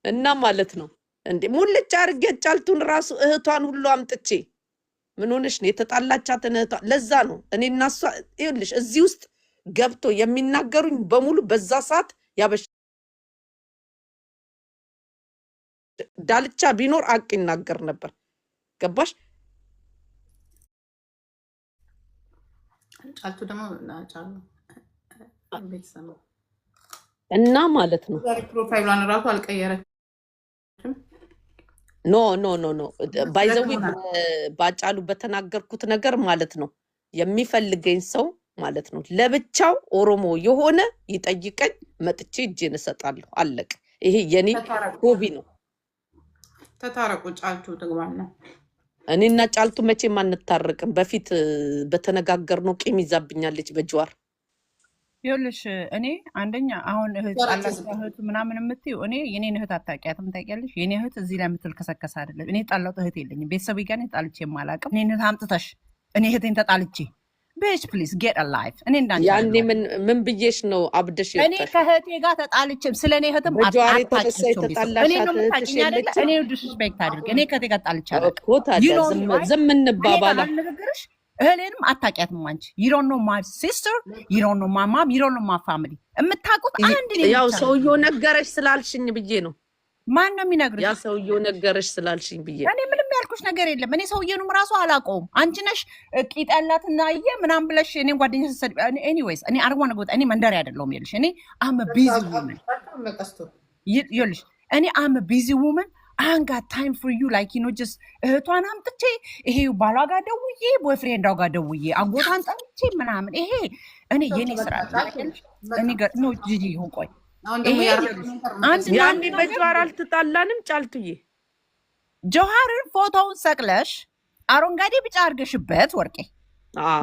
እና ማለት ነው እንዴ ሙልጭ አርጌ ጫልቱን ራሱ እህቷን ሁሉ አምጥቼ ምን ሆነሽ ነው የተጣላቻትን እህቷን ለዛ ነው እኔ እና እሷ ይኸውልሽ እዚህ ውስጥ ገብቶ የሚናገሩኝ በሙሉ በዛ ሰዓት ያበሽ ዳልቻ ቢኖር አቅ ይናገር ነበር ገባሽ ጫልቱ ደግሞ ጫሉ ቤተሰብ እና ማለት ነው ፕሮፋይሏን ራሱ አልቀየረችም ኖ ኖ ኖ ኖ ባይዘዊ ባጫሉ በተናገርኩት ነገር ማለት ነው የሚፈልገኝ ሰው ማለት ነው ለብቻው ኦሮሞ የሆነ ይጠይቀኝ መጥቼ እጄን እሰጣለሁ አለቅ ይሄ የኔ ሆቢ ነው ተታረቁ ጫልቱ ተግባና እኔና ጫልቱ መቼም አንታረቅም በፊት በተነጋገርነው ቂም ይዛብኛለች በጅዋር ይኸውልሽ እኔ አንደኛ አሁን እህት ጣላች እህት ምናምን የምትይው እኔ የኔን እህት አታውቂያትም ታውቂያለሽ የኔ እህት እዚህ ላይ የምትልከሰከስ አይደለም እኔ ጣላሁት እህት የለኝም ቤተሰብ ጋር እኔ ጣልቼ የማላውቅም እኔን እህት አምጥተሽ እኔ እህቴን ተጣልቼ bitch please get a life እኔ እንዳንቺ ያኔ ምን ብዬሽ ነው አብደሽ ይወጣሽ እኔ ከእህቴ ጋር ተጣልቼም ስለኔ እህትም አጣጣችሁ እኔ ነው የምታውቂኝ አይደለ እኔ ዲስሪስፔክት አድርግ እኔ ከእህቴ ጋር ጣልቼ አላውቅም እኮ ታዲያ ዝም እንባባላ ንግግርሽ እህሌንም አታውቂያትም አንቺ you don't know my sister you don't know my mom you don't know my family የምታውቁት አንድ ነው ያው ሰውየው ነገረሽ ስላልሽኝ ብዬ ነው ማን ነው የሚነግርሽ ያ ሰውየው ነገረሽ ስላልሽኝ ብዬ እኔ ምንም ያልኩሽ ነገር የለም እኔ ሰውየውንም ራሱ አላውቀውም አንቺ ነሽ ቂጥ ያላትና ምናምን ብለሽ እኔን ጓደኛ ሰሰድ ኤኒዌይስ እኔ አርዋ ነገ እኔ መንደር አይደለሁም ይልሽ እኔ አም ቢዚ ውመን ይልሽ እኔ አም ቢዚ ውመን አንጋ ታይም ፎር ዩ ላይክ ዩ ኖ ጀስት እህቷን አምጥቼ ይሄ ባሏ ጋር ደውዬ ቦይፍሬንዷ ጋር ደውዬ አጎቷን ጠርቼ ምናምን ይሄ እኔ የኔ ስራ እኔ ኖ ጂጂ ይሁን ቆይ ያኔ በጀዋር አልተጣላንም ጫልቱዬ ጆሃርን ፎቶውን ሰቅለሽ አረንጓዴ ቢጫ አርገሽበት ወርቄ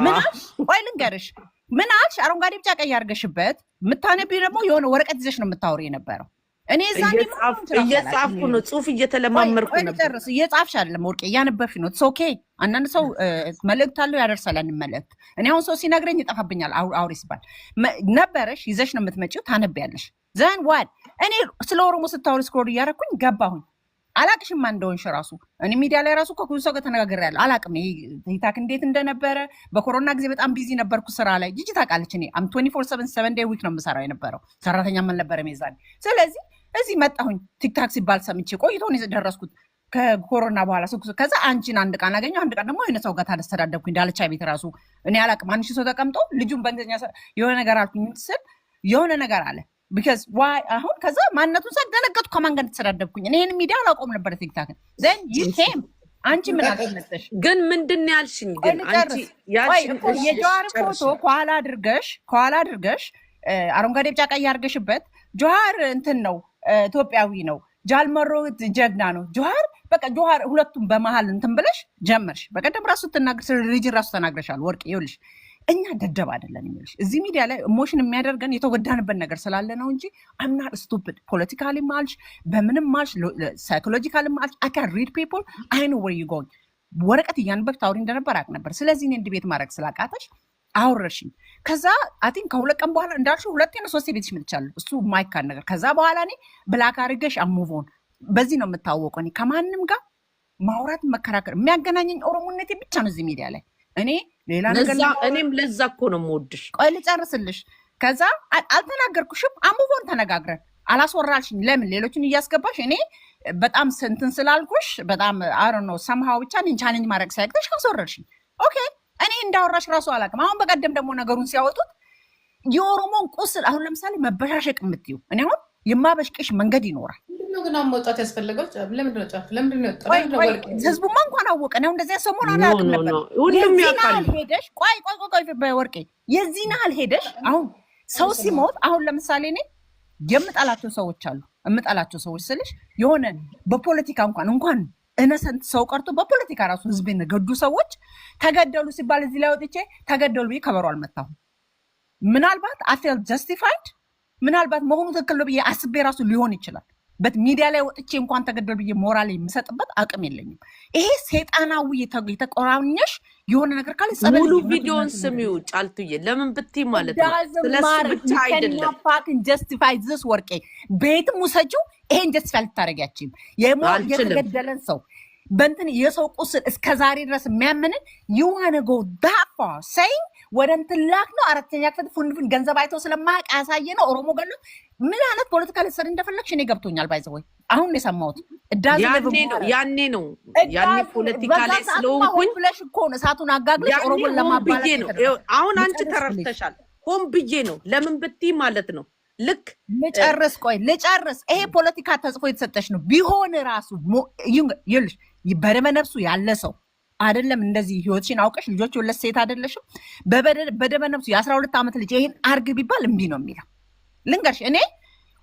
ምናልሽ ቆይ ልንገርሽ ምናልሽ አረንጓዴ ቢጫ ቀይ አርገሽበት ምታነቢ ደግሞ የሆነ ወረቀት ይዘሽ ነው የምታወሪ የነበረው እኔ ዛኔ እየጻፍኩ ነው ጽሁፍ እየተለማመርኩ ነበር እየጻፍሽ አይደለም ወርቄ እያነበብሽ ነው ኦኬ አንዳንድ ሰው መልእክት አለው ያደርሳል መልእክት እኔ አሁን ሰው ሲነግረኝ ይጠፋብኛል አውሪ ሲባል ነበረሽ ይዘሽ ነው የምትመጪው ታነቢያለሽ ዘን ዋት እኔ ስለ ኦሮሞ ስታወሪ ስክሮል እያደረኩኝ ገባሁኝ አላቅሽም እንደሆንሽ ራሱ እኔ ሚዲያ ላይ ራሱ ከኩሉ ሰው ጋር ተነጋግሬያለሁ አላቅም ሂታክ እንዴት እንደነበረ በኮሮና ጊዜ በጣም ቢዚ ነበርኩ ስራ ላይ ጂጂ ታውቃለች እኔ አም 24/7 ዴይ ዊክ ነው የምሰራው የነበረው ሰራተኛ ምን ነበረ ሜዛኔ ስለዚህ እዚህ መጣሁኝ ቲክታክ ሲባል ሰምቼ ቆይቶ ነው የደረስኩት ከኮሮና በኋላ ከዛ አንቺን አንድ ቀን አገኘሁ አንድ ቀን ደግሞ የሆነ ሰው ጋር ታስተዳደብኩኝ ዳልቻ ቤት ራሱ እኔ አላቅም አንድ ሺህ ሰው ተቀምጦ ልጁን በእንግሊዝኛ የሆነ ነገር አልኩኝ ስል የሆነ ነገር አለ because why አሁን ከዛ ማንነቱን ሳደነገጥኩ ከማን ጋር ተሰዳደብኩኝ እኔ ይሄን ሚዲያ አላቆም ነበር ቲክታክ then you came አንቺ ምን አልተመጣሽ ግን ምንድነው ያልሽኝ ግን አንቺ ያልሽኝ የጆሃር ፎቶ ከኋላ አድርገሽ አረንጓዴ ቢጫ ቀይ አድርገሽበት ጆሃር እንትን ነው ኢትዮጵያዊ ነው ጃልመሮ ጀግና ነው ጆሃር በቃ ጆሃር ሁለቱም በመሃል እንትን ብለሽ ጀመርሽ በቀደም ራሱ ተናግረሽ ሪሊጅን ራሱ ተናግረሻል ወርቅ ይኸውልሽ እኛ ደደብ አይደለን የሚልሽ እዚህ ሚዲያ ላይ ኢሞሽን የሚያደርገን የተጎዳንበት ነገር ስላለ ነው እንጂ I'm not stupid politically ማልሽ በምንም ማልሽ psychologically ማልሽ I can read people I know where you going ወረቀት እያንበብ ታውሪ እንደነበር አቅ ነበር ስለዚህ እኔ እንድ ቤት ማድረግ ስላቃተሽ አውረሽኝ ከዛ አይ ቲንክ ከሁለት ቀን በኋላ እንዳልሽው ሁለቴ ነው ሶስቴ ቤትሽ ምልቻለሁ እሱ ማይካን ነገር ከዛ በኋላ እኔ ብላክ አድርገሽ አሙቮን በዚህ ነው የምታወቀው እኔ ከማንም ጋር ማውራት መከራከር የሚያገናኘኝ ኦሮሞነቴ ብቻ ነው እዚህ ሚዲያ ላይ እኔ ሌላ ነገር እኔም ለዛ እኮ ነው የምወድሽ ቆይ ልጨርስልሽ ከዛ አልተናገርኩሽም አሙቮን ተነጋግረን አላስወራልሽኝ ለምን ሌሎችን እያስገባሽ እኔ በጣም እንትን ስላልኩሽ በጣም አይ ዶንት ኖ ሰምሃው ብቻ እኔን ቻሌንጅ ማድረግ ሳይቅተሽ አስወራልሽኝ ኦኬ እኔ እንዳወራሽ ራሱ አላውቅም አሁን በቀደም ደግሞ ነገሩን ሲያወጡት የኦሮሞን ቁስል አሁን ለምሳሌ መበሻሸቅ የምትዩ እኔ አሁን የማበሽቅሽ መንገድ ይኖራል ምንድነው ግን መውጣት ያስፈልገው ለምንድነው ጫፍ ለምንድነው ህዝቡማ እንኳን አወቀ ነው እንደዚህ ሰሞኑን አላውቅም ነበር ሁሉም ያውቃል ሄደሽ ቆይ በወርቄ የዚህን ያህል ሄደሽ አሁን ሰው ሲሞት አሁን ለምሳሌ እኔ የምጣላቸው ሰዎች አሉ የምጣላቸው ሰዎች ስልሽ የሆነ በፖለቲካ እንኳን እነሰንት ሰው ቀርቶ በፖለቲካ ራሱ ህዝብን ገዱ ሰዎች ተገደሉ ሲባል እዚህ ላይ ወጥቼ ተገደሉ ብዬ ከበሮ አልመታሁም ምናልባት I feel justified ምናልባት መሆኑ ትክክል ብዬ አስቤ ራሱ ሊሆን ይችላል በት ሚዲያ ላይ ወጥቼ እንኳን ተገደሉ ብዬ ሞራል የምሰጥበት አቅም የለኝም ይሄ ሰይጣናዊ የተቆራኘሽ የሆነ ነገር ካለ ሙሉ ቪዲዮን ስሚው ጫልቱዬ ለምን ብትይ ማለት ነው ስለሱ ብቻ አይደለም fucking justify this ወርቄ ቤትም ውሰጂው ይሄን ጀስቲፋይ ልታደርጊያችም የተገደለን ሰው በእንትን የሰው ቁስል እስከ ዛሬ ድረስ የሚያምንን ይዋነጎ ዳፋ ሳይ ወደ እንትን ላክ ነው። አራተኛ ክፍል ፉንፍን ገንዘብ አይተው ስለማያውቅ ያሳየ ነው። ኦሮሞ ገሎ ምን አይነት ፖለቲካ ልትሰሪ እንደፈለግሽ እኔ ገብቶኛል። ባይዘወይ አሁን የሰማሁት ያኔ ነው ፖለቲካ ላይ ስለሆንኩኝ ብለሽ እኮ ነው እሳቱን አጋግለሽ ኦሮሞን ለማባላት ነው። አሁን አንቺ ተረድተሻል። ሆን ብዬ ነው። ለምን ብትይ ማለት ነው። ልክ ልጨርስ። ይሄ ፖለቲካ ተጽፎ የተሰጠሽ ነው። ቢሆን ራሱ ይልሽ በደመ ነፍሱ ያለ ሰው አይደለም። እንደዚህ ህይወትሽን አውቀሽ ልጆች ወለስ ሴት አይደለሽም። በደመ ነፍሱ የ12 ዓመት ልጅ ይሄን አርግ ቢባል እምቢ ነው የሚለው። ልንገርሽ እኔ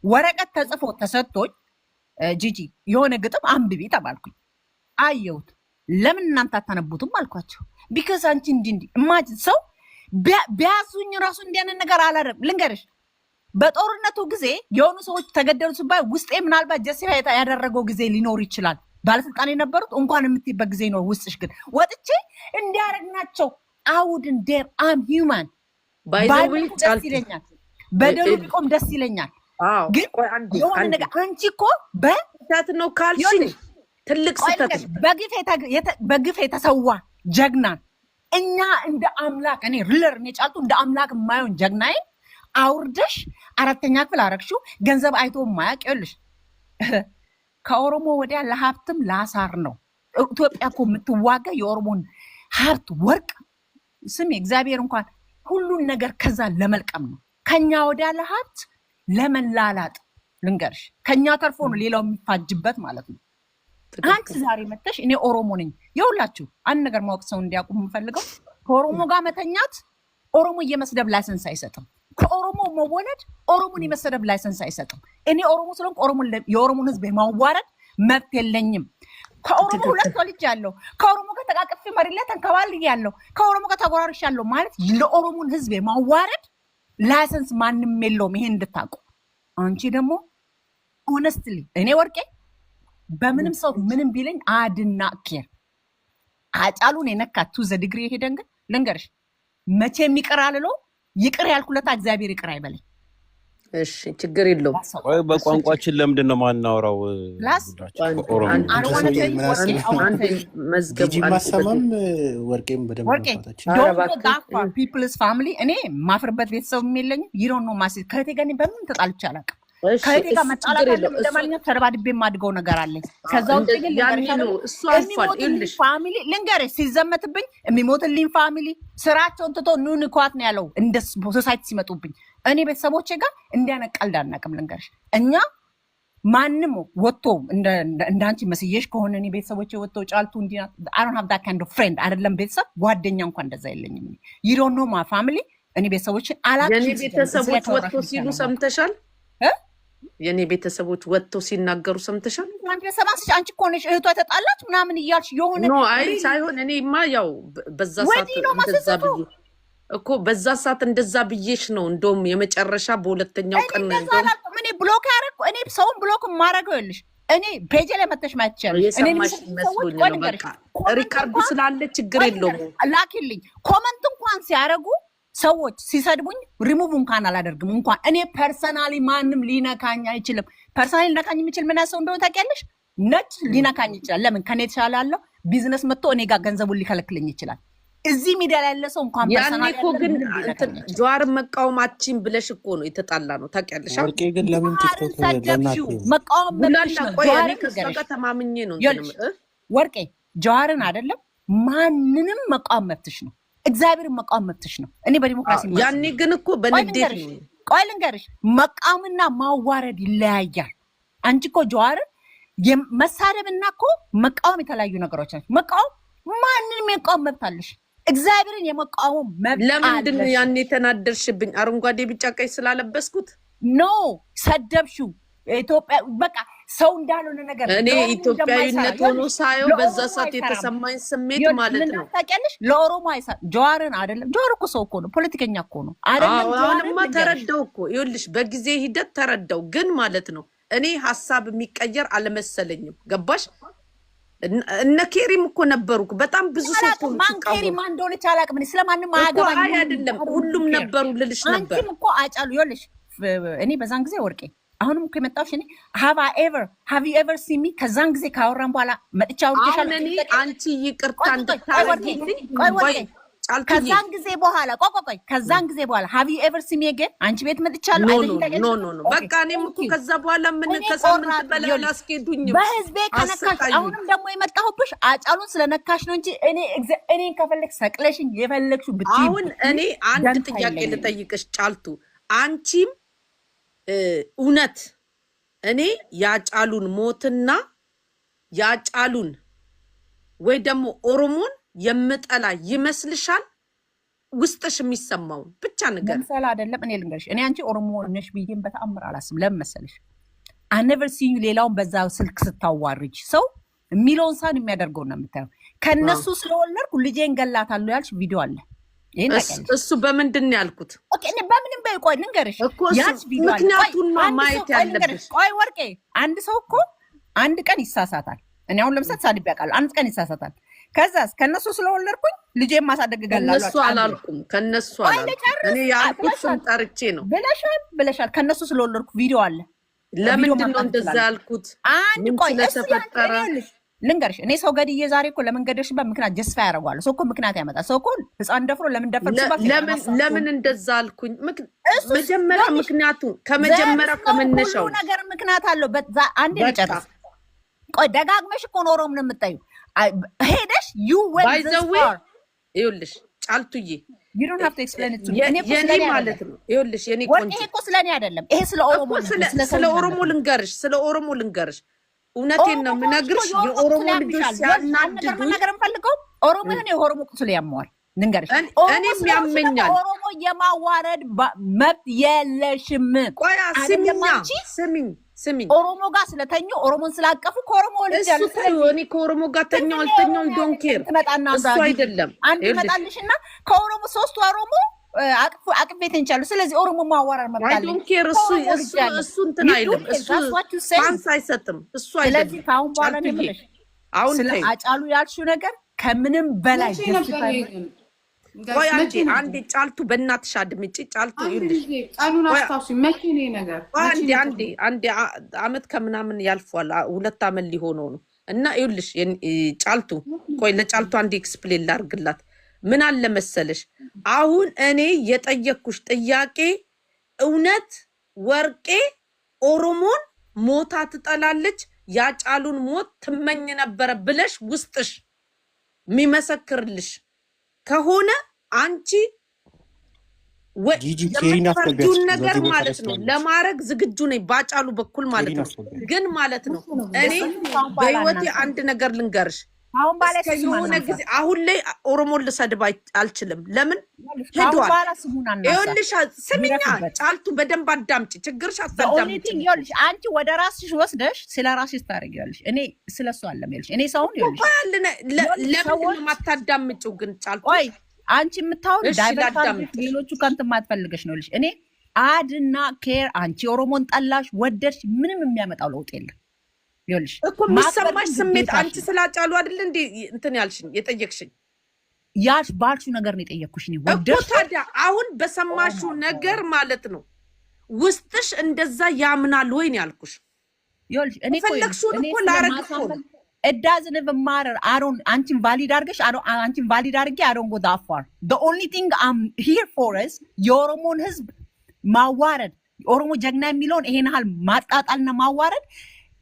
ወረቀት ተጽፎ ተሰጥቶኝ ጂጂ የሆነ ግጥም አንብቢ ተባልኩኝ። አየሁት። ለምን እናንተ አታነቡትም አልኳቸው። ቢካዝ አንቺ እንዲ ኢማጂን ሰው ቢያዙኝ ራሱ እንዲያንን ነገር አላደረም። ልንገርሽ በጦርነቱ ጊዜ የሆኑ ሰዎች ተገደሉ ሲባል ውስጤ ምናልባት ጀስቲፋይ ያደረገው ጊዜ ሊኖር ይችላል። ባለስልጣን የነበሩት እንኳን የምትይበት ጊዜ ነው። ውስጥሽ ግን ወጥቼ እንዲያረግናቸው አውድን ዴር አም ሂውማን ደስ ይለኛል። በደሉ ቢቆም ደስ ይለኛል። ግን የሆነ ነገር አንቺ እኮ በስህተት ነው ካልሽኝ ትልቅ ስህተት በግፍ የተሰዋ ጀግናን እኛ እንደ አምላክ እኔ ሪለር እኔ ጫልቱ እንደ አምላክ የማየውን ጀግናዬ አውርደሽ አራተኛ ክፍል አረግሽው። ገንዘብ አይቶ ማያቅ ይልሽ ከኦሮሞ ወዲያ ለሀብትም ላሳር ነው። ኢትዮጵያ እኮ የምትዋጋ የኦሮሞን ሀብት ወርቅ ስሚ እግዚአብሔር እንኳን ሁሉን ነገር ከዛ ለመልቀም ነው። ከኛ ወዲያ ለሀብት ለመላላጥ ልንገርሽ፣ ከኛ ተርፎ ነው ሌላው የሚፋጅበት ማለት ነው። አንቺ ዛሬ መተሽ እኔ ኦሮሞ ነኝ የሁላችሁ አንድ ነገር ማወቅ ሰው እንዲያውቁ የምፈልገው ከኦሮሞ ጋር መተኛት ኦሮሞ እየመስደብ ላይሰንስ አይሰጥም። ከኦሮሞ መወለድ ኦሮሞን የመሰደብ ላይሰንስ አይሰጥም። እኔ ኦሮሞ ስለሆንኩ የኦሮሞን ህዝብ የማዋረድ መብት የለኝም። ከኦሮሞ ሁለት ልጅ ያለው ከኦሮሞ ጋር ተቃቅፌ መሬት ላይ ተንከባልዬ ያለው ከኦሮሞ ጋር ተጎራርሽ ያለው ማለት ለኦሮሞን ህዝብ የማዋረድ ላይሰንስ ማንም የለውም። ይሄን እንድታውቁ። አንቺ ደግሞ ሆነስትሊ እኔ ወርቄ በምንም ሰው ምንም ቢለኝ አድና ኬር አጫሉን የነካቱ ዘዲግሪ የሄደን ግን ልንገርሽ መቼ የሚቀር አልለው ይቅር ያልኩለታ እግዚአብሔር ይቅር አይበለኝ። እሺ ችግር የለውም። ወይ በቋንቋችን ለምንድን ነው ማናወራው? ማሰማም ወርቄም በደንብ ፒፕልስ ፋሚሊ እኔ ማፍርበት ቤተሰብ የለኝም። ይሮን ነው ማሲ ከቴ ጋር በምን ተጣልቼ አላውቅም። ከቴ ጋር መጣላት ለማንኛውም ተረባድቤ የማድገው ነገር አለኝ። ከዛ ውጭ ግን የሚሞትልኝ ፋሚሊ ልንገርሽ ሲዘመትብኝ የሚሞትልኝ ፋሚሊ ስራቸውን ትቶ ኑን ኳት ነው ያለው እንደ ሶሳይቲ ሲመጡብኝ እኔ ቤተሰቦቼ ጋር እንዲያነቀልድ አናውቅም። ልንገርሽ እኛ ማንም ወጥቶ እንዳንቺ መስየሽ ከሆነ እኔ ቤተሰቦቼ ወጥቶ ጫልቱ እንዲና I don't have that kind of friend አይደለም ቤተሰብ ጓደኛ እንኳን እንደዛ የለኝም። you don't know my family እኔ ቤተሰቦቼ አላችሁ የኔ ቤተሰቦች ወጥቶ ሲሉ ሰምተሻል? የኔ ቤተሰቦች ወጥተው ሲናገሩ ሰምተሻል? አንቺ ሰማሽ? አንቺ እኮ ነሽ እህቷ ተጣላች ምናምን እያልሽ የሆነ ኖ አይ ሳይሆን እኔማ ያው በዛ ሰዓት እንደዛ ብዬ እኮ በዛ ሰዓት እንደዛ ብዬሽ ነው። እንደውም የመጨረሻ በሁለተኛው ቀን ነው እንደውም እኔ ብሎክ ያደረኩ እኔ ሰውን ብሎክ ማረገው ይልሽ እኔ ፔጅ ላይ መተሽ ማይቻለሽ እኔ መስሎኝ ነው። በቃ ሪካርዱ ስላለ ችግር የለውም። ላኪልኝ ኮመንት እንኳን ሲያረጉ ሰዎች ሲሰድቡኝ ሪሙቭ እንኳን አላደርግም። እንኳን እኔ ፐርሰናሊ ማንም ሊነካኝ አይችልም። ፐርሰናሊ ሊነካኝ የሚችል ምን ያሰው እንደሆነ ታውቂያለሽ? ነጭ ሊነካኝ ይችላል። ለምን ከኔ የተሻለ ያለው ቢዝነስ መጥቶ እኔ ጋር ገንዘቡን ሊከለክልኝ ይችላል። እዚህ ሚዲያ ላይ ያለ ሰው እንኳን ፐርሰናሊ ያኔ እኮ ግን ጀዋር መቃወማችን ብለሽ እኮ ነው የተጣላ ነው ታውቂያለሽ? ወርቄ ግን ለምን ቲክቶክ መቃወም ብላሽ ቆይ እኔ ከሷ ጋር ተማምኜ ነው ወርቄ ጀዋርን አይደለም ማንንም መቃወም መብትሽ ነው። እግዚአብሔር መቃወም መብትሽ ነው። እኔ በዲሞክራሲ ያኔ ግን እኮ በንዴት ነው። ቆይ ልንገርሽ መቃወምና ማዋረድ ይለያያል። አንቺ እኮ ጀዋርን መሳደብና እኮ መቃወም የተለያዩ ነገሮች ናቸው። መቃወም ማንንም የመቃወም መብት አለሽ። እግዚአብሔርን የመቃወም መብት አለሽ። ለምንድን ነው ያኔ የተናደርሽብኝ? አረንጓዴ ቢጫ ቀይ ስላለበስኩት ኖ ሰደብሽው። ኢትዮጵያ በቃ ሰው እንዳልሆነ ነገር እኔ ኢትዮጵያዊነት ሆኖ ሳየው በዛ ሰዓት የተሰማኝ ስሜት ማለት ነው። ታውቂያለሽ ለኦሮሞ አይሳ ጀዋርን አይደለም። ጀዋር እኮ ሰው እኮ ነው፣ ፖለቲከኛ እኮ ነው አይደለም። አሁንማ ተረዳው እኮ ይኸውልሽ፣ በጊዜ ሂደት ተረዳው። ግን ማለት ነው እኔ ሀሳብ የሚቀየር አልመሰለኝም። ገባሽ? እነ ኬሪም እኮ ነበሩ በጣም ብዙ ሰው እኮ ማን ኬሪ ማን እንደሆነች አላውቅም። እኔ ስለማንም አያገባኝም። አይደለም ሁሉም ነበሩ ልልሽ ነበር። አንቺም እኮ አጫሉ ይኸውልሽ፣ እኔ በዛን ጊዜ ወርቄ አሁንም እኮ የመጣሁሽ እኔ have you ever seen me ከዛን ጊዜ ካወራን በኋላ መጥቻ አውርቼሻለሁ። አሁን እኔ አንቺ ይቅርታ እንድታረጊልኝ ቆይ ጫልቱዬ ከዛን ጊዜ በኋላ ቆይ ከዛን ጊዜ በኋላ have you ever seen me again አንቺ ቤት መጥቻለሁ አይደል? ኖ በቃ እኔም እኮ ከዛ በኋላ ምን ከሳምንት በላይ አላስኬዱኝም በህዝቤ ከነካሽ። አሁንም ደግሞ የመጣሁብሽ አጫሉን ስለነካሽ ነው እንጂ እኔን ከፈለግሽ ሰቅለሽኝ የፈለግሽው ብትይ። አሁን እኔ አንድ ጥያቄ ልጠይቅሽ ጫልቱ፣ አንቺም እውነት እኔ ያጫሉን ሞትና ያጫሉን ወይ ደግሞ ኦሮሞን የምጠላ ይመስልሻል? ውስጥሽ የሚሰማው ብቻ ነገር ለምሳሌ አይደለም። እኔ ልንገርሽ፣ እኔ አንቺ ኦሮሞ ነሽ ብዬም በተአምር አላስብም። ለምን መሰለሽ? I never seen you ሌላውን በዛ ስልክ ስታዋርጅ ሰው የሚለውን ሳን የሚያደርገው ነው የምታየው። ከነሱ ስለወለድኩ ልጄን ገላታለሁ ያልሽ ቪዲዮ አለ። እሱ በምንድን ነው ያልኩት? ኦኬ እኔ በምንም በይ ቆይ ልንገርሽ፣ ያች ቪዲዮ አለ። ምክንያቱን ነው ማየት ያለብሽ። ቆይ ወርቄ፣ አንድ ሰው እኮ አንድ ቀን ይሳሳታል። እኔ አሁን ለምሳሌ ሳድብ ያውቃል፣ አንድ ቀን ይሳሳታል። ከዛስ ከነሱ ስለወለድኩኝ ልጄን ማሳደግ ገላለሁ። ከነሱ አላልኩም፣ ከነሱ አላልኩም። እኔ ያልኩት ስም ጠርቼ ነው ብለሻል። ከነሱ ስለወለድኩ ቪዲዮ አለ። ለምንድን ነው እንደዛ ያልኩት? አንድ ቆይ ስለተፈጠረ ልንገርሽ፣ እኔ ሰው ገድዬ ዛሬ እኮ ለምን ገደልሽበት ምክንያት ጀስፋ ያደርገዋል። ሰው እኮ ምክንያት ያመጣል። ሰው እኮ ህፃን ደፍሮ ለምን ደፈርሽበት? ለምን እንደዛ አልኩኝ? መጀመሪያ ምክንያቱ ከመጀመሪያ ከመነሻው ነገር ምክንያት አለው። አንዴ ልጨርስ። ቆይ ደጋግመሽ እኮ ነው ኦሮሞ ነው የምታዩ ሄደሽ you went this far ይኸውልሽ ጫልቱዬ you don't have to explain it to me። የኔ ማለት ነው ይኸውልሽ የኔ ቆንጆ ይሄ እኮ ስለኔ አይደለም፣ ይሄ ስለ ኦሮሞ ነው። ስለ ኦሮሞ ልንገርሽ እውነቴን ነው የምነግርሽ። የኦሮሞ ልጆች ሲያናድዱኝ ነገር እንፈልገው ኦሮሞ ነው የኦሮሞ ቁስል ያመዋል። ልንገርሽ እኔም ያመኛል። ኦሮሞ የማዋረድ መብት የለሽም። ቆይ ስሚኝ ኦሮሞ ጋር ስለተኙ ኦሮሞን ስላቀፉ ከኦሮሞ ልጅ ያለ እኔ ከኦሮሞ ጋር ተኛው አልተኛው ዶንት ኬር እሱ አይደለም። አንድ መጣልሽና ከኦሮሞ ሶስት ኦሮሞ አቅፌ ተንቻለሁ። ስለዚህ ኦሮሞ ማዋረድ መብት አለ። ዶንት ኬር እሱ እንትን አይልም። እሱ ፋንስ አይሰጥም። እሱ አይደለም። ስለዚህ ካሁን በኋላ ነው ብለሽ አሁን ስለ አጫሉ ያልሽው ነገር ከምንም በላይ ቆይ አንዴ ጫልቱ በእናትሽ አድምጪ። ጫልቱ ይልሽ ጫሉን አስታውሺ። መቼ ነው ነገር? አንዴ አመት ከምናምን ያልፏል። 2 አመት ሊሆነው ነው። እና ይልሽ ጫልቱ ቆይ ለጫልቱ አንዴ ኤክስፕሌን ላርግላት። ምን አለ መሰለሽ አሁን እኔ የጠየቅኩሽ ጥያቄ እውነት ወርቄ ኦሮሞን ሞታ ትጠላለች ያጫሉን ሞት ትመኝ ነበረ ብለሽ ውስጥሽ የሚመሰክርልሽ ከሆነ አንቺ የምትፈርጂውን ነገር ማለት ነው ለማድረግ ዝግጁ ነኝ ባጫሉ በኩል ማለት ነው። ግን ማለት ነው እኔ በህይወቴ አንድ ነገር ልንገርሽ፣ የሆነ ጊዜ አሁን ላይ ኦሮሞን ልሰድብ አልችልም። ለምን ሄዷል? ይኸውልሽ ስሚኛ ጫልቱ በደንብ አዳምጪ። ችግርሽ አታዳምጪ። አንቺ ወደ ራስሽ ወስደሽ ስለ ራስሽ ታደርጊያለሽ። እኔ ስለሱ አለም ይልሽ እኔ ሰውን ይልሽ ለምን ማታዳምጪው? ግን ጫልቱ አንቺ የምታወሪ ዳይቨርት ሌሎቹ ከንት ማትፈልገሽ ነው ይልሽ። እኔ አድና ኬር አንቺ ኦሮሞን ጠላሽ ወደድሽ ምንም የሚያመጣው ለውጥ የለም። ይልሽ እኮ የሚሰማሽ ስሜት አንቺ ስላጫሉ አይደል እንዴ እንትን ያልሽኝ የጠየቅሽኝ ያሽ ባልሽው ነገር ነው የጠየቅኩሽ ነው ወደድሽ። ታዲያ አሁን በሰማሽው ነገር ማለት ነው ውስጥሽ እንደዛ ያምናል ወይ ነው ያልኩሽ። ይልሽ እኔ ፈለግሽውን እኮ ላረግ እኮ it doesn't even matter. I don't አንቺን ቫሊድ አድርገሽ አንቺን ቫሊድ አድርጌ I don't go that far. The only thing I'm here for is የኦሮሞን ህዝብ ማዋረድ፣ ኦሮሞ ጀግና የሚለውን ይሄን ያህል ማጣጣልና ማዋረድ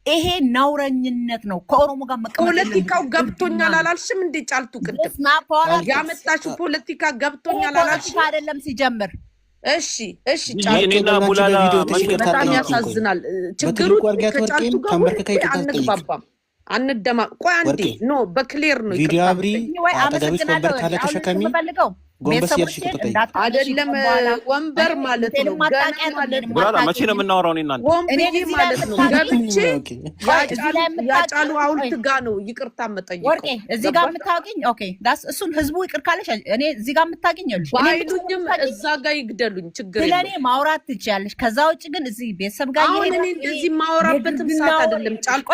ይሄ ነውረኝነት ነው። ከኦሮሞ ጋር መቀመጥ ፖለቲካው ገብቶኛል አላልሽም እንዴ ጫልቱ? ቅድም ያመጣሽው ፖለቲካ ገብቶኛል አላልሽም? አይደለም ሲጀምር እሺ ጫልቱ በጣም ያሳዝናል። ችግሩ ከጫልቱ ጋር አንግባባም አንደማ ቆይ አንዴ ኖ በክሊር ነው ቪዲዮ አብሪ አጠገብሽ ወንበር ካለ ተሸከሚ ጎንበስ ያልሽ ተጠይቂ አይደለም ወንበር ማለት ነው። ገና ማለት ነው ብራላ መቼ ነው የምናወራው? እኔና ወንበር ማለት ነው ገብቼ ያጫሉ ሐውልት ጋር ነው ይቅርታ መጠየቅ ወርቄ እዚህ ጋር የምታውቂኝ ኦኬ ዳስ እሱን ህዝቡ ይቅር ካለሽ እኔ እዚህ ጋር የምታውቂኝልሽ ባይሉኝም እዛ ጋር ይግደሉኝ ችግር የለም። ስለኔ ማውራት ትችያለሽ። ከዛ ውጭ ግን እዚህ ቤተሰብ ጋር ይሄን እዚህ ማውራበትም ሰዓት አይደለም። ጫልቆ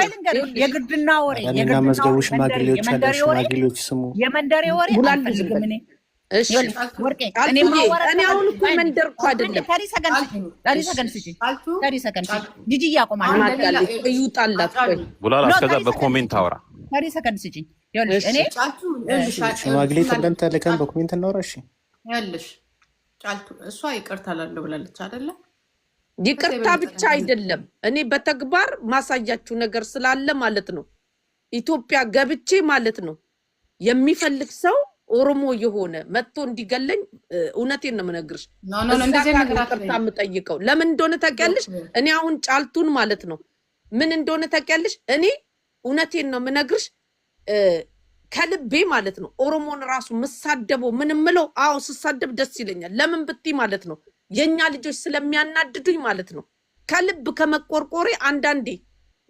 የግድና ወሬ የግድና መዝገቡ ሽማግሌዎች አሉ። ሽማግሌዎች ስሙ የመንደሬ ወሬ አልፈልግም እኔ እሺ ወርቄ እኔ አሁን እኮ መንደር እኮ አይደለም። ታሪ ሰገን ጂጂ ያቆማል ይውጣላት። ቆይ ቡላላ እስከዛ በኮሜንት አውራ። ታሪ ሰገን ስጪኝ። ይኸውልሽ እኔ ሽማግሌ ተብለን ተልከን በኮሜንት እናውራ። እሺ ያለሽ ጫልቱ እሷ ይቅርታ ላለው ብላለች አይደለ? ይቅርታ ብቻ አይደለም፣ እኔ በተግባር ማሳያችሁ ነገር ስላለ ማለት ነው። ኢትዮጵያ ገብቼ ማለት ነው የሚፈልግ ሰው ኦሮሞ የሆነ መጥቶ እንዲገለኝ እውነቴን ነው የምነግርሽ። ይቅርታ የምጠይቀው ለምን እንደሆነ ታውቂያለሽ? እኔ አሁን ጫልቱን ማለት ነው ምን እንደሆነ ታውቂያለሽ? እኔ እውነቴን ነው የምነግርሽ ከልቤ ማለት ነው። ኦሮሞን ራሱ ምሳደበው ምን ምለው፣ አዎ ስሳደብ ደስ ይለኛል። ለምን ብትይ ማለት ነው የኛ ልጆች ስለሚያናድዱኝ ማለት ነው። ከልብ ከመቆርቆሬ አንዳንዴ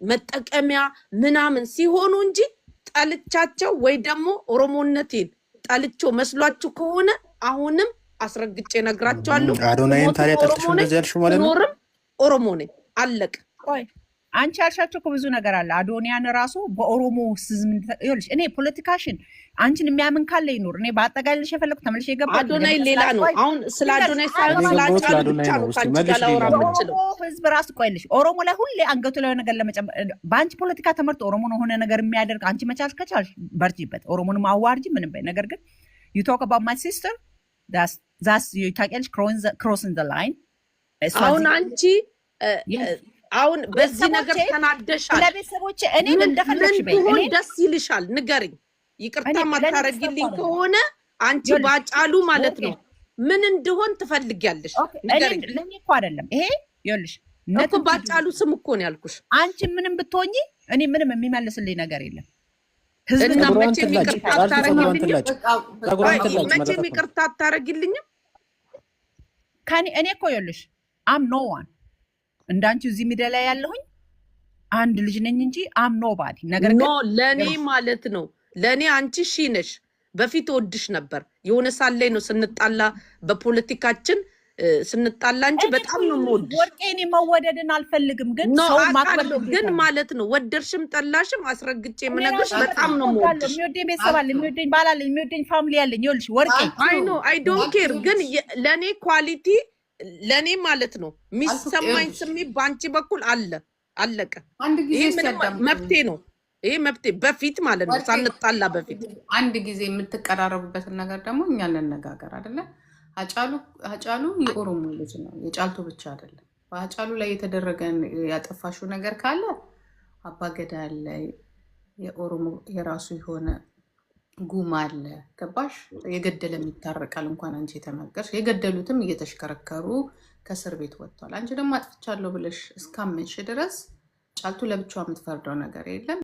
መጠቀሚያ ምናምን ሲሆኑ እንጂ ጠልቻቸው ወይ ደግሞ ኦሮሞነቴን ጠልቾ መስሏችሁ ከሆነ አሁንም አስረግጬ ነግራቸዋለሁ። አዶናይን ታዲያ ጠልተሽ እንደዚህ ያልሽው ማለት ነው? ኖርም ኦሮሞ ነኝ አለቅ። ቆይ አንቺ ያልሻቸው እኮ ብዙ ነገር አለ። አዶኒያን ራሱ በኦሮሞ ስዝም ይኸውልሽ፣ እኔ ፖለቲካሽን አንቺን የሚያምን ካለ ይኖር። እኔ በአጠቃላይ የፈለኩት ተመልሼ የገባሁት አዶናይ ሌላ ነው። አሁን ስለ አዶናይ ሳይሆን ስላጫሉ ብቻ ነው ካንቺ ጋር ላወራ የምችለው። ህዝብ ራሱ ቆይልሽ ኦሮሞ ላይ ሁሌ አንገቱ ላይ ነገር ለመጨመር በአንቺ ፖለቲካ ትምህርት ኦሮሞ ነው ሆነ ነገር የሚያደርግ አንቺ መቻልሽ ከቻልሽ በርቺበት፣ ኦሮሞንም አዋርጂ ምንም በይ። ነገር ግን you talk about my sister that's you ታውቂያለሽ crossing the line። አሁን አንቺ አሁን በዚህ ነገር ተናደሻል። ለቤተሰቦቼ እኔን እንደፈለግሽ በይ። እኔ ደስ ይልሻል ንገሪኝ። ይቅርታ ማታረግልኝ ከሆነ አንቺ ባጫሉ ማለት ነው ምን እንደሆን ትፈልጊያለሽ? ንገሪኝ። ለኔ እኮ አይደለም ይሄ ይኸውልሽ እኮ ባጫሉ ስም እኮ ነው ያልኩሽ። አንቺ ምንም ብትሆኚ እኔ ምንም የሚመልስልኝ ነገር የለም። እና መቼም ይቅርታ አታረግልኝም? እኔ እኮ ይኸውልሽ አም ኖ ዋን እንዳንቺ እዚህ ሚዲያ ላይ ያለሁኝ አንድ ልጅ ነኝ እንጂ አም ኖባዲ። ነገር ግን ለኔ ማለት ነው ለኔ አንቺ ሺ ነሽ። በፊት ወድሽ ነበር የሆነ ሳላይ ነው ስንጣላ በፖለቲካችን ስንጣላ እንጂ በጣም ነው የምወድሽ። ወርቄ እኔ መወደድን አልፈልግም፣ ግን ሰው ማክበር ግን ማለት ነው ወደርሽም ጠላሽም አስረግጬ የምነግርሽ በጣም ነው የምወድሽ። የሚወደኝ ቤተሰብ አለ፣ የሚወደኝ ባል አለ፣ የሚወደኝ ፋሚሊ አለኝ። ይኸውልሽ ወርቄ አይ ዶንት ኬር፣ ግን ለኔ ኳሊቲ ለኔ ማለት ነው የሚሰማኝ ስሜት በአንቺ በኩል አለ። አለቀ። ይሄ መብቴ ነው። ይሄ መብቴ በፊት ማለት ነው ሳንጣላ በፊት አንድ ጊዜ የምትቀራረቡበትን ነገር ደግሞ እኛ እንነጋገር አይደለ? አጫሉ የኦሮሞ ልጅ ነው፣ የጫልቱ ብቻ አይደለም። በአጫሉ ላይ የተደረገን ያጠፋሽው ነገር ካለ አባገዳ አለ፣ የኦሮሞ የራሱ የሆነ ጉማ አለ። ገባሽ? የገደለ የሚታረቃል። እንኳን አንቺ የተናገርሽ የገደሉትም እየተሽከረከሩ ከእስር ቤት ወጥቷል። አንቺ ደግሞ አጥፍቻለሁ ብለሽ እስካመንሽ ድረስ ጫልቱ ለብቻዋ የምትፈርደው ነገር የለም።